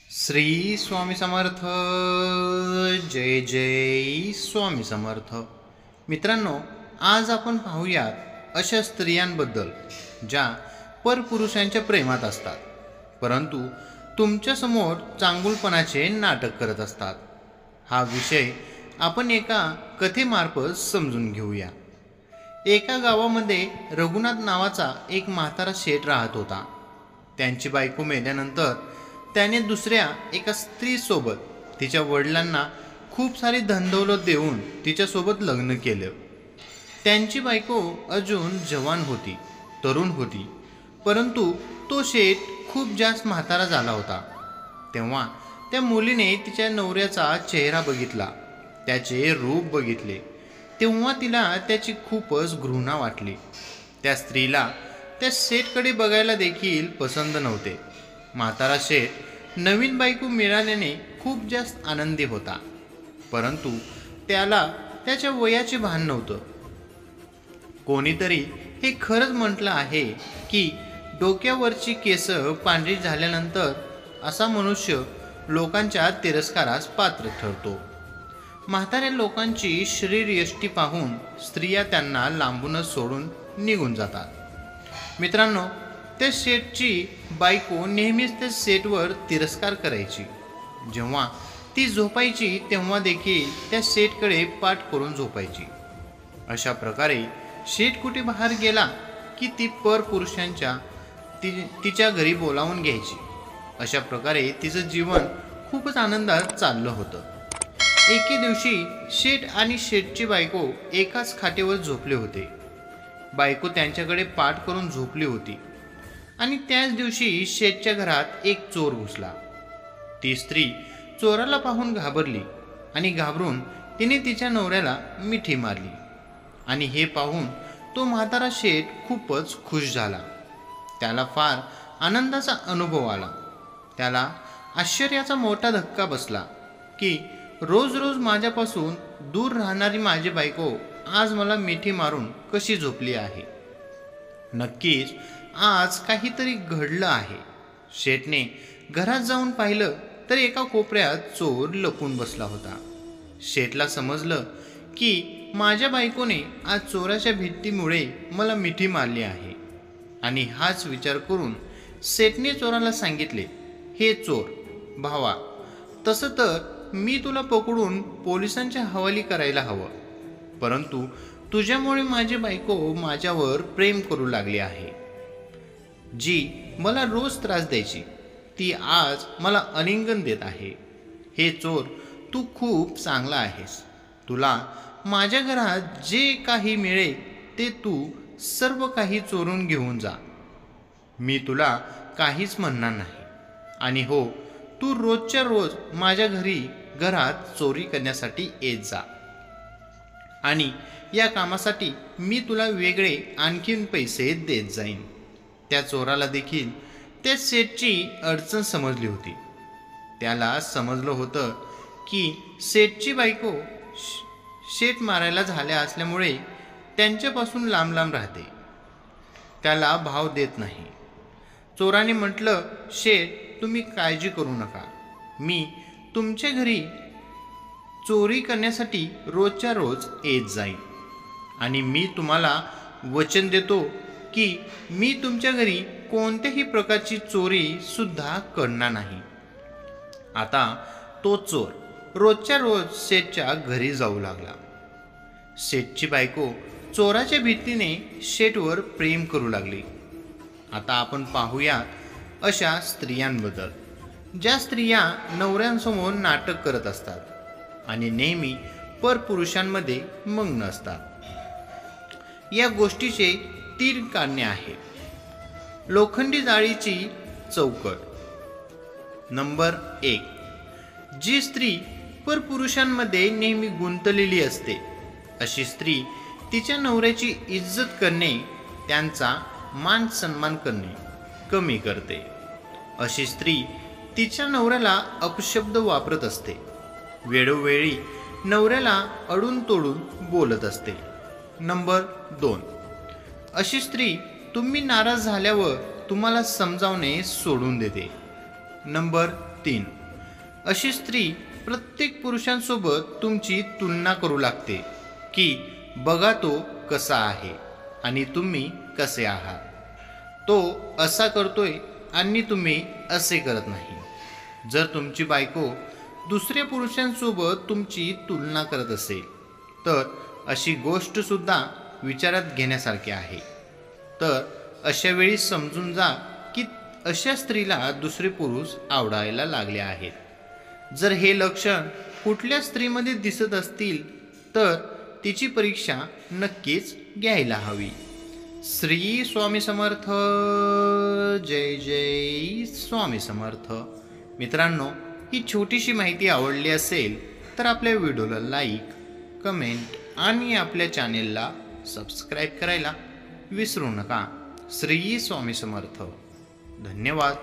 श्री स्वामी समर्थ. जय जय स्वामी समर्थ. मित्रांनो, आज आपण पाहूयात अशा स्त्रियांबद्दल ज्या परपुरुषांच्या प्रेमात असतात, परंतु तुमच्यासमोर चांगुलपणाचे नाटक करत असतात. हा विषय आपण एका कथेमार्फत समजून घेऊया. एका गावामध्ये रघुनाथ नावाचा एक म्हातारा शेठ राहत होता. त्यांची बायको मेल्यानंतर त्याने दुसऱ्या एका स्त्रीसोबत तिच्या वडिलांना खूप सारी धनदौलत देऊन तिच्यासोबत लग्न केलं. त्यांची बायको अजून जवान होती, तरुण होती, परंतु तो शेठ खूप जास्त म्हातारा झाला होता. तेव्हा त्या मुलीने तिच्या नवऱ्याचा चेहरा बघितला, त्याचे रूप बघितले. तेव्हा तिला त्याची खूपच घृणा वाटली. त्या स्त्रीला त्या शेठकडे बघायला देखील पसंत नव्हते. म्हातारा शेठ नवीन बायको मिळाल्याने खूप जास्त आनंदी होता, परंतु त्याला त्याच्या वयाचे भान नव्हतं. कोणीतरी हे खरंच म्हटलं आहे की डोक्यावरची केस पांढरी झाल्यानंतर असा मनुष्य लोकांच्या तिरस्कारास पात्र ठरतो. म्हाताऱ्या लोकांची शरीरयष्टी पाहून स्त्रिया त्यांना लांबूनच सोडून निघून जातात. मित्रांनो, त्या शेठची बायको नेहमीच त्या शेठवर तिरस्कार करायची. जेव्हा ती झोपायची तेव्हा देखील त्या शेठकडे पाठ करून झोपायची. अशा प्रकारे शेठ कुठे बाहेर गेला की ती परपुरुषांच्या तिच्या घरी बोलावून घ्यायची. अशा प्रकारे तिचं जीवन खूपच आनंदात चाललं होतं. एके दिवशी शेठ आणि शेठची बायको एकाच खाटेवर झोपले होते. बायको त्यांच्याकडे पाठ करून झोपली होती आणि त्याच दिवशी शेठच्या घरात एक चोर घुसला. ती स्त्री चोराला पाहून घाबरली आणि घाबरून तिने तिच्या नवऱ्याला मिठी मारली. आणि हे पाहून तो म्हातारा शेठ खूपच खुश झाला. त्याला फार आनंदाचा अनुभव आला. त्याला आश्चर्याचा मोठा धक्का बसला की रोज रोज माझ्यापासून दूर राहणारी माझी बायको आज मला मिठी मारून कशी झोपली आहे. नक्कीच आज काहीतरी घडलं आहे. शेठने घरात जाऊन पाहिलं तर एका कोपऱ्यात चोर लपून बसला होता. शेठला समजलं की माझ्या बायकोने आज चोराच्या भीतीमुळे मला मिठी मारली आहे. आणि हाच विचार करून शेठने चोराला सांगितले, हे चोर भावा, तसं तर मी तुला पकडून पोलिसांच्या हवाली करायला हवं, परंतु तुझ्यामुळे माझी बायको माझ्यावर प्रेम करू लागली आहे. जी मला रोज त्रास द्यायची ती आज मला आलिंगन देत आहे. हे चोर, तू खूप चांगला आहेस. तुला माझ्या घरात जे काही मिळेल ते तू सर्व काही चोरून घेऊन जा. मी तुला काहीच म्हणणार नाही. आणि हो, तू रोजच्या रोज माझ्या घरात चोरी करण्यासाठी येत जा आणि या कामासाठी मी तुला वेगळे आणखीन पैसे देत जाईन. त्या चोराला देखील त्या शेठची अडचण समजली होती. त्याला समजलं होतं की शेठची बायको शेठ मारायला झाल्या असल्यामुळे त्यांच्यापासून लांब लांब राहते, त्याला भाव देत नाही. चोराने म्हटलं, शेठ तुम्ही काळजी करू नका, मी तुमच्या घरी चोरी करण्यासाठी रोजच्या रोज येत जाईन आणि मी तुम्हाला वचन देतो की मी तुमच्या घरी कोणत्याही प्रकारची चोरी सुद्धा करणार नाही. आता तो चोर रोजच्या रोज शेठच्या घरी जाऊ लागला. शेठची बायको चोराच्या भीतीने शेठवर प्रेम करू लागली. आता आपण पाहूया अशा स्त्रियांबद्दल ज्या स्त्रिया नवऱ्यांसमोर नाटक करत असतात आणि नेहमी परपुरुषांमध्ये मग्न असतात. या गोष्टीचे 3 कारणे आहेत. लोखंडी जाळीची चौकट. नंबर 1, जी स्त्री परपुरुषांमध्ये नेहमी गुंतलेली असते अशी स्त्री तिच्या नवऱ्याची इज्जत करणे, त्यांचा मान सन्मान करणे कमी करते. अशी स्त्री तिच्या नवऱ्याला अपशब्द वापरत असते, वेळोवेळी नवऱ्याला अडून तोडून बोलत असते. नंबर 2, अशी स्त्री तुम्ही नाराज झाल्यावर तुम्हाला समजावणे सोडून देते. नंबर 3. अशी स्त्री प्रत्येक पुरुषांसोबत तुमची तुलना करू लागते की बघा तो कसा आहे आणि तुम्ही कसे आहात, तो असा करतोय आणि तुम्ही असे करत नाही. जर तुमची बायको दुसऱ्या पुरुषांसोबत तुमची तुलना करत असेल तर अशी गोष्ट सुद्धा विचारात घेण्यासारखी आहे. तर अशा वेळी समजून जा की अशा स्त्रीला दुसरे पुरुष आवडायला लागले आहेत. जर हे लक्षण कुठल्या स्त्रीमध्ये दिसत असतील तर तिची परीक्षा नक्कीच घ्यायला हवी. श्री स्वामी समर्थ. जय जय स्वामी समर्थ. मित्रांनो, ही छोटीशी माहिती आवडली असेल तर आपल्या व्हिडिओला लाईक, कमेंट आणि आपल्या चॅनेलला सबस्क्राईब करायला विसरू नका. श्री स्वामी समर्थ. धन्यवाद.